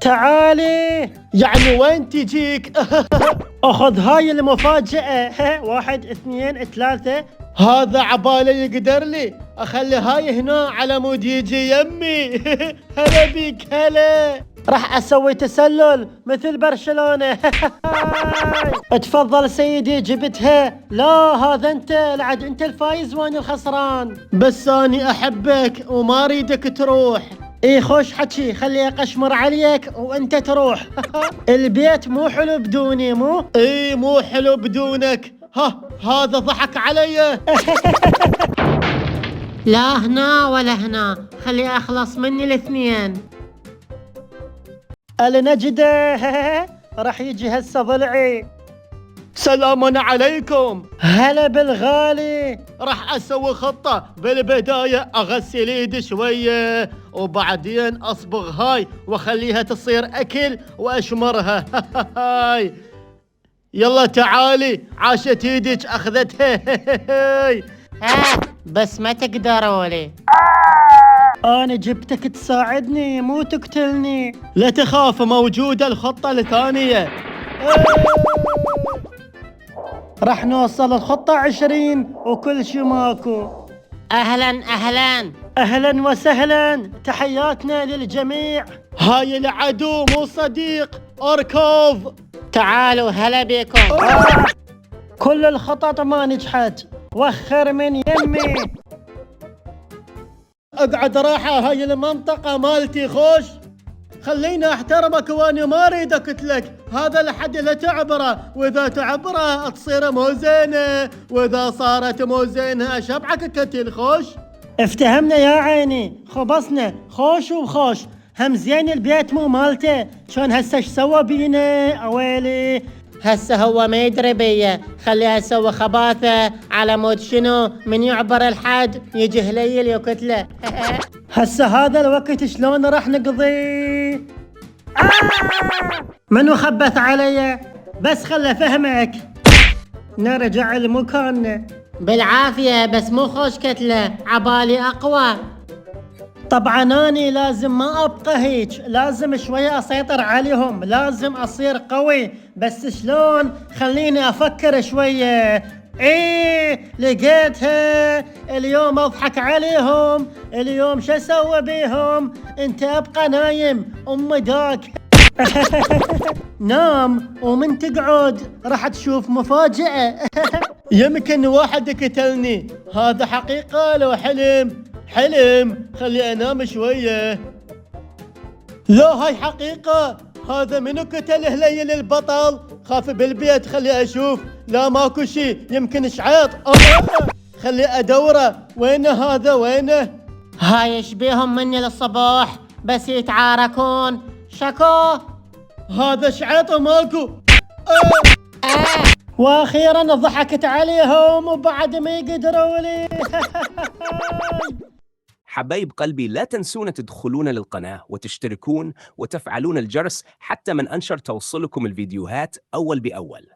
تعالي. يعني وين تجيك؟ أخذ هاي المفاجأة. 1 2 3. هذا عبالة يقدر لي أخلي هاي هنا على مود يجي يمي. هلا بيك هلا. راح أسوي تسلل مثل برشلونة. اتفضل سيدي جبتها. لا هذا أنت العد، أنت الفايز وأنا الخسران. بس أنا أحبك وما أريدك تروح. اي خوش حكي، خلي اقشمر عليك وانت تروح. البيت مو حلو بدوني مو؟ اي مو حلو بدونك. هذا ضحك علي. لا هنا ولا هنا، خلي اخلص مني الاثنين. النجدة. راح يجي هسه ضلعي. سلام عليكم. هلا بالغالي. راح اسوي خطة. بالبداية اغسل ايدي شوية وبعدين اصبغ هاي واخليها تصير اكل واشمرها. هاي يلا تعالي، عاشت ايدك اخذتها. بس ما تقدروا لي. انا جبتك تساعدني مو تقتلني. لا تخاف، موجودة الخطة الثانية. راح نوصل الخطة 20 وكل شي ماكو. اهلا اهلا اهلا وسهلا، تحياتنا للجميع. هاي العدو مو صديق، اركض. تعالوا هلا بكم. كل الخطط ما نجحت، وخر من يمي. اقعد راحة، هاي المنطقة مالتي خوش. خليني احترمك وانا ما اريد اقتلك. هذا الحد لا تعبره، واذا تعبره تصير مو زينه، واذا صارت مو زينه اشبعك قتل خوش. افتهمنا يا عيني، خبصنا خوش وخوش. هم زين البيت مو مالته، شلون هسه ايش سوى بينا اويلي؟ هسه هو ما يدري بيا، خليها اسوي خباثه على مود شنو من يعبر الحد يجي هليل يقتله. هسه هذا الوقت شلون راح نقضي؟ منو خبث علي؟ بس خل افهمك. نرجع لمكاننا بالعافيه، بس مو خوش كتله، عبالي اقوى. طبعا اني لازم ما ابقى هيك، لازم شويه اسيطر عليهم، لازم اصير قوي. بس شلون؟ خليني افكر شويه. ايه لقيتها. اليوم اضحك عليهم، اليوم شو اسوي بيهم؟ انت ابقى نايم ام داك. نام ومن تقعد راح تشوف مفاجأة. يمكن واحد قتلني. هذا حقيقة لو حلم؟ حلم، خلي انام شوية. لا هاي حقيقة. هذا منو قتل هليل البطل؟ خاف بالبيت، خلي اشوف. لا ماكو شي، يمكن شعيط. خلي ادوره. وينه هذا وينه؟ هاي يشبيهم مني للصباح بس يتعاركون. شكو هذا شعيط ماكو. واخيرا ضحكت عليهم وبعد ما يقدروا لي. حبايب قلبي، لا تنسون تدخلون للقناة وتشتركون وتفعلون الجرس حتى من أنشر توصلكم الفيديوهات أول بأول.